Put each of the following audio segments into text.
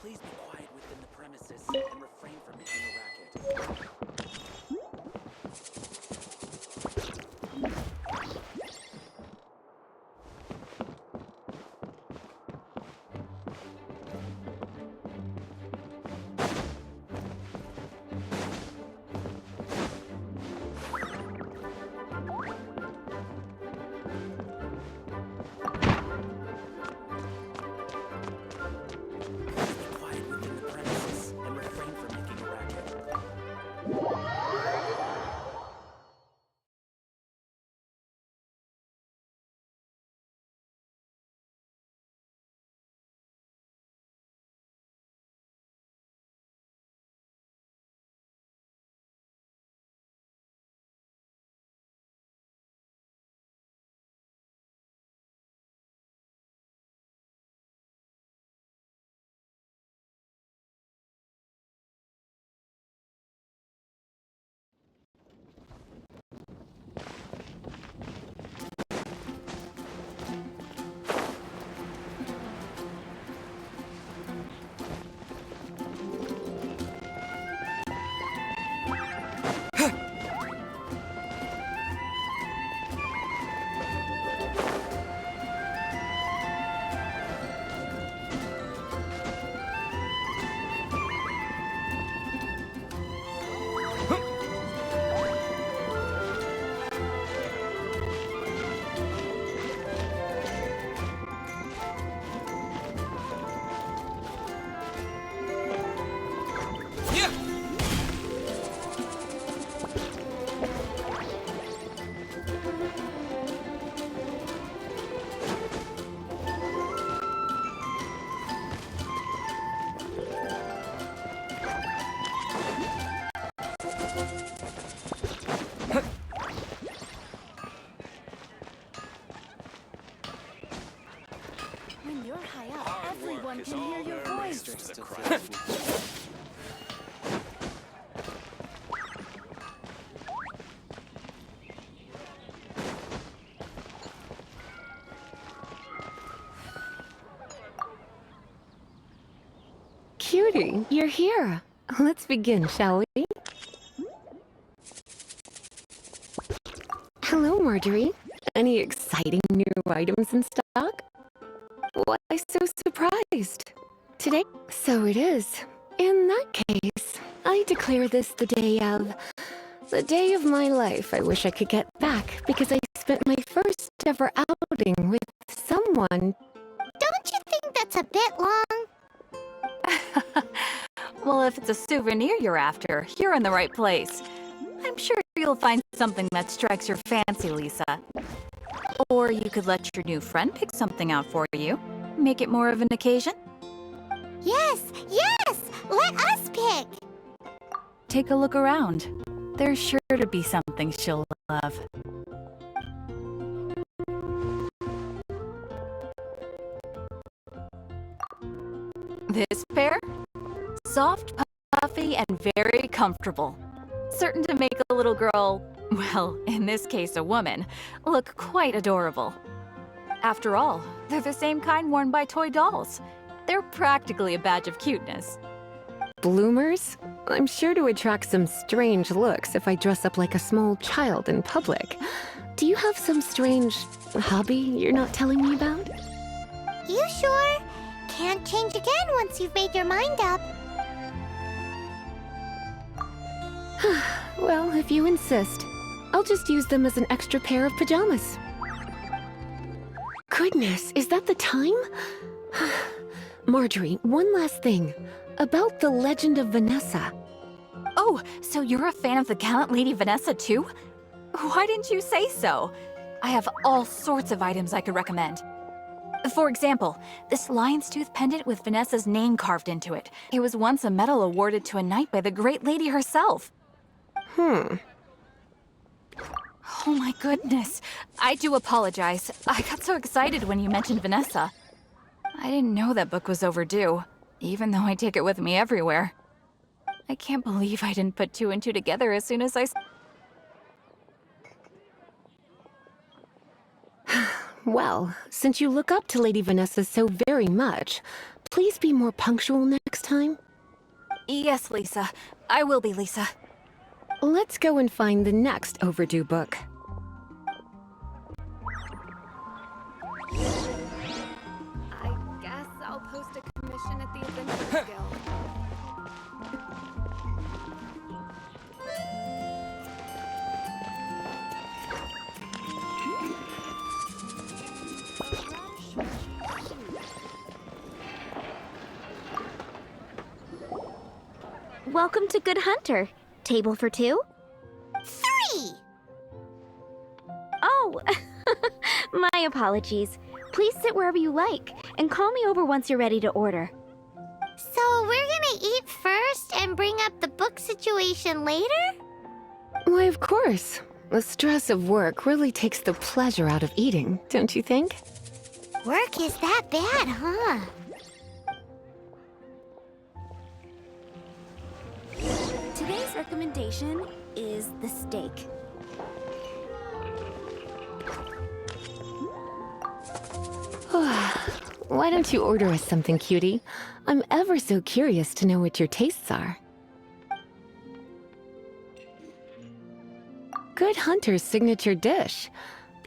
Please be quiet within the premises and refrain from making a racket. When you're high up, everyone can hear your voice. Cutie, you're here. Let's begin, shall we? Hello, Marjorie. Any exciting new items in stock? Why so surprised? Today? So it is. In that case, I declare this the day of my life I wish I could get back because I spent my first ever outing with someone. Don't you think that's a bit long? Well, if it's a souvenir you're after, you're in the right place. I'm sure you'll find something that strikes your fancy, Lisa. Or you could let your new friend pick something out for you. Make it more of an occasion. Yes, yes! Let us pick! Take a look around. There's sure to be something she'll love. This pair? Soft, puffy, and very comfortable. Certain to make a little girl, well, in this case a woman, look quite adorable. After all, they're the same kind worn by toy dolls. They're practically a badge of cuteness. Bloomers? I'm sure to attract some strange looks if I dress up like a small child in public. Do you have some strange hobby you're not telling me about? You sure? Can't change again once you've made your mind up. Well, if you insist, I'll just use them as an extra pair of pajamas. Goodness, is that the time? Marjorie, one last thing. About the legend of Vanessa. Oh, so you're a fan of the gallant Lady Vanessa too? Why didn't you say so? I have all sorts of items I could recommend. For example, this lion's tooth pendant with Vanessa's name carved into it. It was once a medal awarded to a knight by the great lady herself. Oh my goodness. I do apologize. I got so excited when you mentioned Vanessa. I didn't know that book was overdue, even though I take it with me everywhere. I can't believe I didn't put two and two together as soon as I... Well, since you look up to Lady Vanessa so very much, please be more punctual next time? Yes, Lisa. I will be, Lisa. Let's go and find the next overdue book. I guess I'll post a commission at the Adventure Guild. Welcome to Good Hunter. Table for two? 3! Oh, my apologies. Please sit wherever you like, and call me over once you're ready to order. So we're gonna eat first and bring up the book situation later? Why, of course. The stress of work really takes the pleasure out of eating, don't you think? Work is that bad, huh? Today's recommendation is the steak. Why don't you order us something, cutie? I'm ever so curious to know what your tastes are. Good Hunter's signature dish.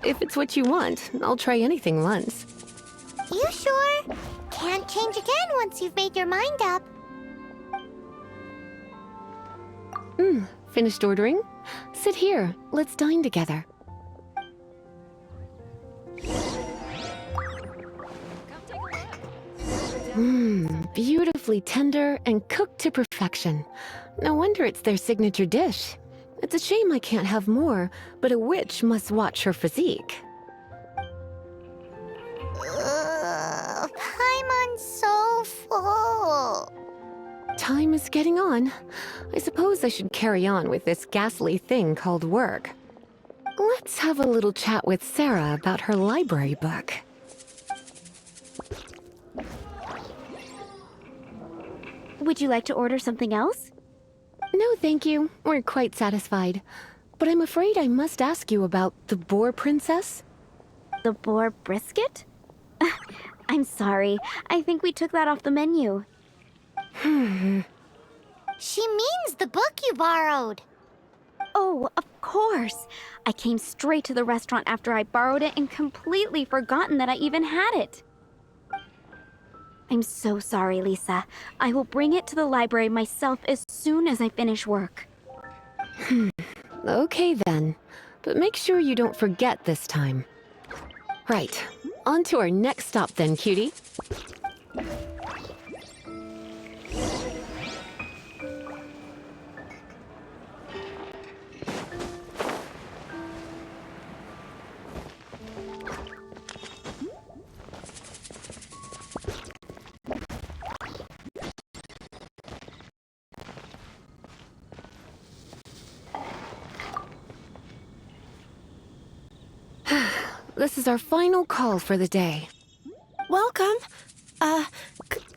If it's what you want, I'll try anything once. You sure? Can't change again once you've made your mind up. Finished ordering? Sit here. Let's dine together. Beautifully tender and cooked to perfection. No wonder it's their signature dish. It's a shame I can't have more, but a witch must watch her physique. Paimon's so full. Time is getting on. I suppose I should carry on with this ghastly thing called work. Let's have a little chat with Sarah about her library book. Would you like to order something else? No, thank you. We're quite satisfied. But I'm afraid I must ask you about the Boar Princess. The boar brisket? I'm sorry. I think we took that off the menu. She means the book you borrowed. Oh, of course. I came straight to the restaurant after I borrowed it and completely forgotten that I even had it. I'm so sorry, Lisa. I will bring it to the library myself as soon as I finish work. Okay then. But make sure you don't forget this time. Right. On to our next stop then, cutie. This is our final call for the day. Welcome.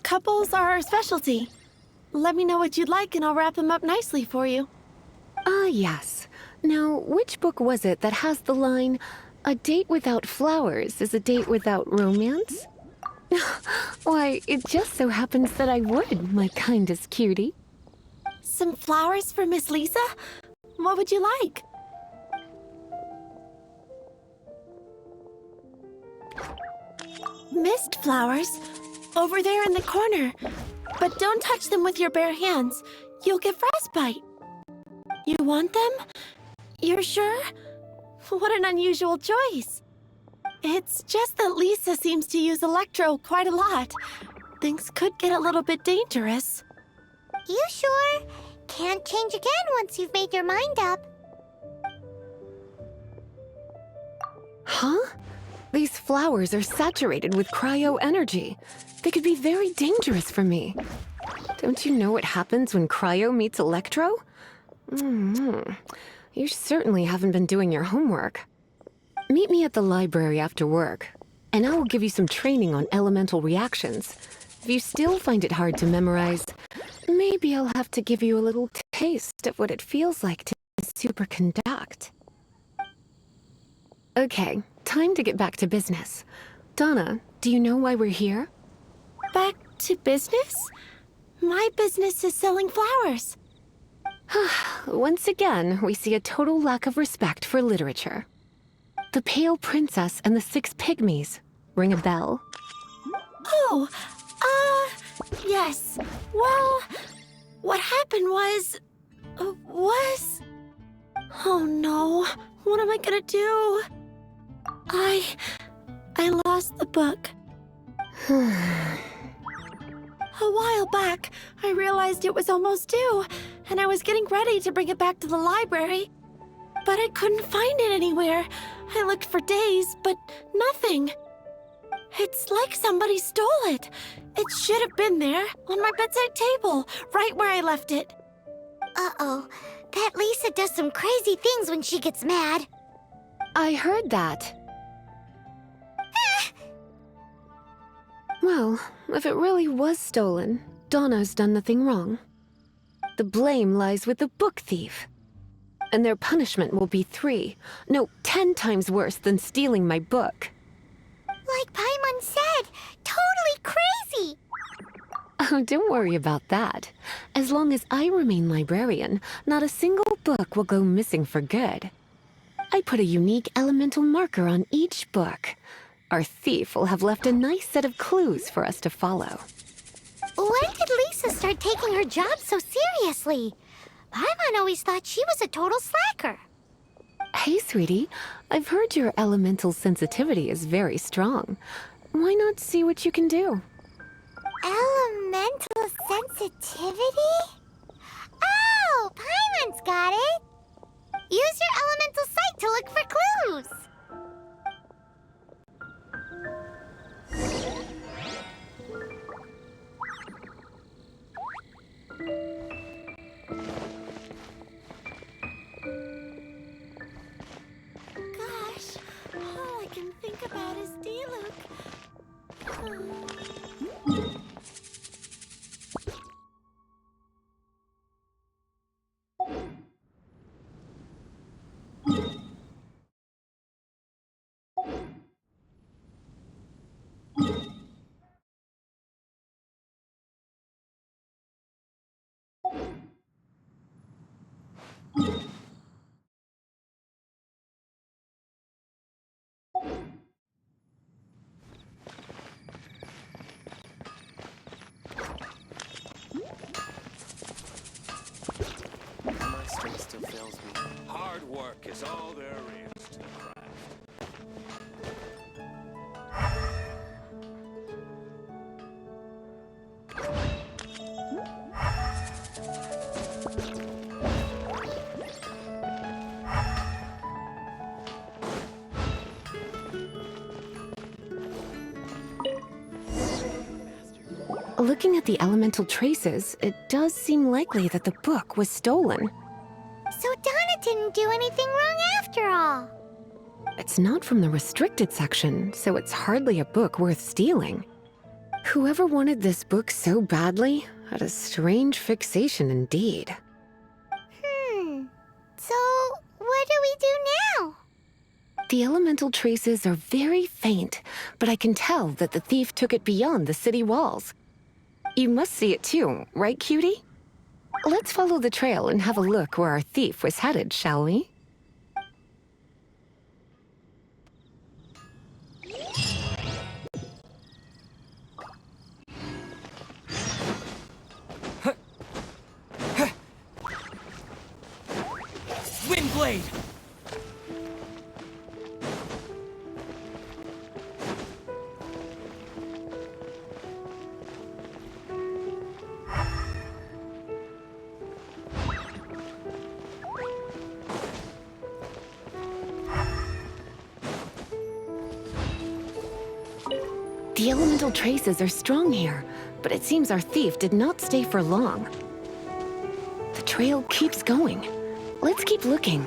Couples are our specialty. Let me know what you'd like and I'll wrap them up nicely for you. Ah, yes. Now, which book was it that has the line, "A date without flowers is a date without romance"? Why, it just so happens that I would, my kindest cutie. Some flowers for Miss Lisa? What would you like? Mist flowers? Over there in the corner. But don't touch them with your bare hands. You'll get frostbite. You want them? You're sure? What an unusual choice. It's just that Lisa seems to use Electro quite a lot. Things could get a little bit dangerous. You sure? Can't change again once you've made your mind up. Huh? These flowers are saturated with cryo energy. They could be very dangerous for me. Don't you know what happens when cryo meets electro? You certainly haven't been doing your homework. Meet me at the library after work, and I will give you some training on elemental reactions. If you still find it hard to memorize, maybe I'll have to give you a little taste of what it feels like to superconduct. Okay, time to get back to business. Donna, do you know why we're here? Back to business? My business is selling flowers. Once again, we see a total lack of respect for literature. The Pale Princess and the Six Pygmies. Ring a bell? Oh, yes. Well, what happened was... Oh no, what am I gonna do? I lost the book. A while back, I realized it was almost due, and I was getting ready to bring it back to the library. But I couldn't find it anywhere. I looked for days, but nothing. It's like somebody stole it. It should have been there, on my bedside table, right where I left it. Uh-oh. That Lisa does some crazy things when she gets mad. I heard that. Well, if it really was stolen, Donna's done nothing wrong. The blame lies with the book thief. And their punishment will be 10 times worse than stealing my book. Like Paimon said, totally crazy! Oh, don't worry about that. As long as I remain librarian, not a single book will go missing for good. I put a unique elemental marker on each book. Our thief will have left a nice set of clues for us to follow. When did Lisa start taking her job so seriously? Paimon always thought she was a total slacker. Hey, sweetie. I've heard your elemental sensitivity is very strong. Why not see what you can do? Elemental sensitivity? Oh, Paimon's got it! Use your elemental sight to look for clues! Gosh, all I can think about is Diluc. My strength still fails me. Hard work is all there is to the craft. Looking at the elemental traces, it does seem likely that the book was stolen. So Donna didn't do anything wrong after all. It's not from the restricted section, so it's hardly a book worth stealing. Whoever wanted this book so badly had a strange fixation indeed. So what do we do now? The elemental traces are very faint, but I can tell that the thief took it beyond the city walls. You must see it too, right, cutie? Let's follow the trail and have a look where our thief was headed, shall we? Windblade! The elemental traces are strong here, but it seems our thief did not stay for long. The trail keeps going. Let's keep looking.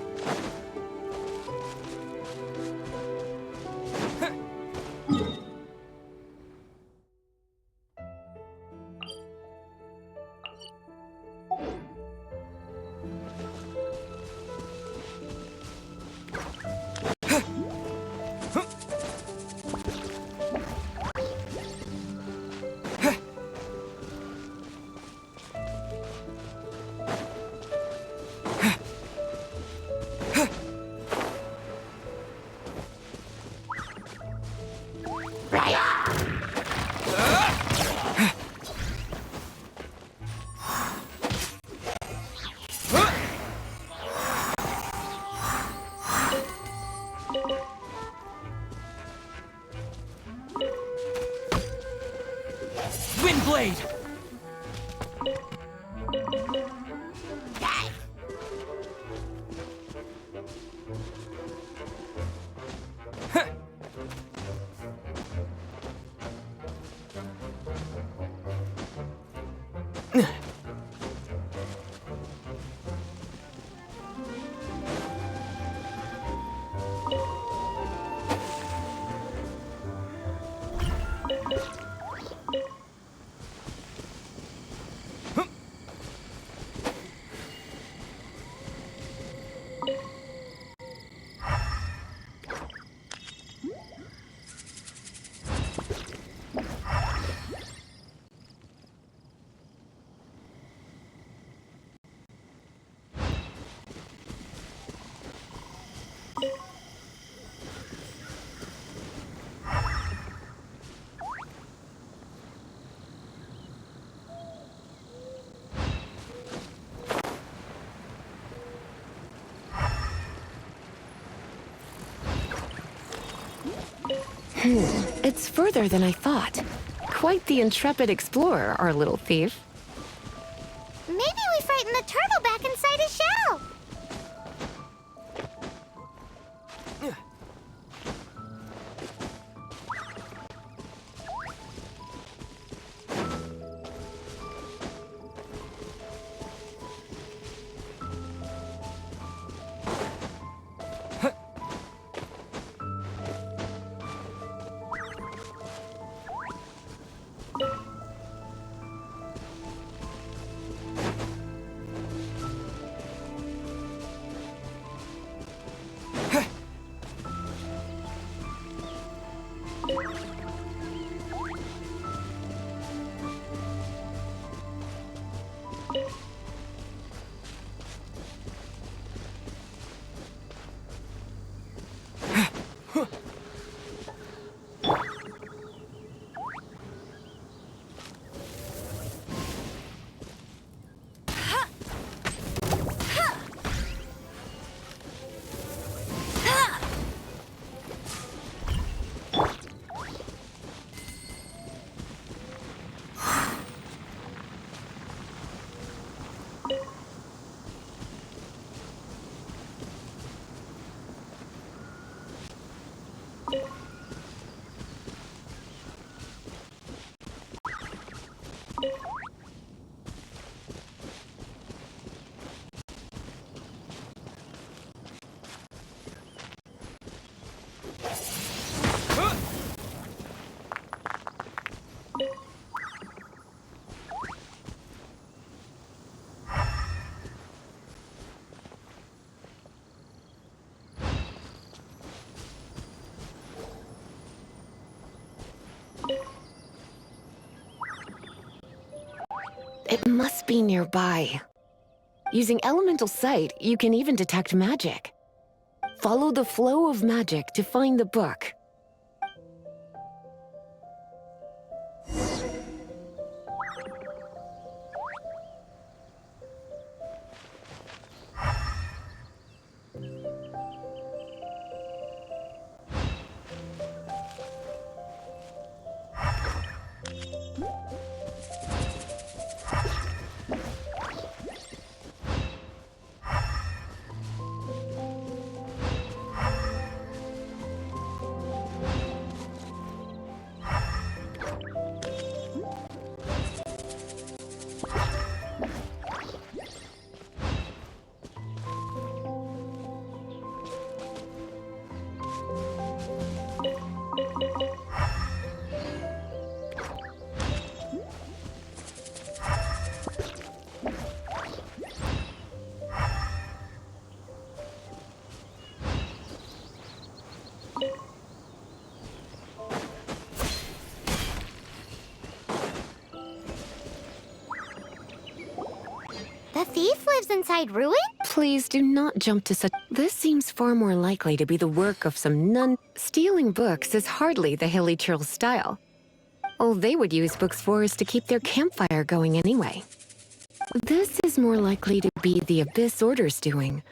It's further than I thought. Quite the intrepid explorer, our little thief. Maybe we frightened the turtle back inside his shell. It must be nearby. Using elemental sight, you can even detect magic. Follow the flow of magic to find the book. The thief lives inside ruin? Please do not jump to such... This seems far more likely to be the work of some nun. Stealing books is hardly the hilly churl's style. All they would use books for is to keep their campfire going anyway. This is more likely to be the Abyss Order's doing.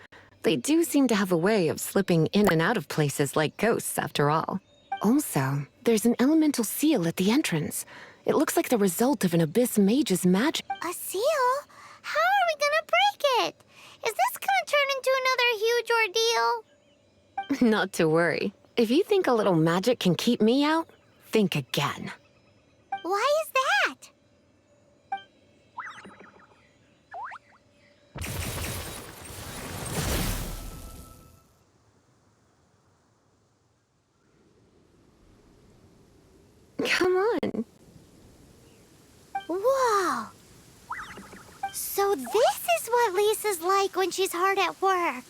They do seem to have a way of slipping in and out of places like ghosts, after all. Also, there's an elemental seal at the entrance. It looks like the result of an Abyss mage's magic. A seal? How are we gonna break it? Is this gonna turn into another huge ordeal? Not to worry. If you think a little magic can keep me out, think again. Why is that? Come on. Whoa! So this is what Lisa's like when she's hard at work.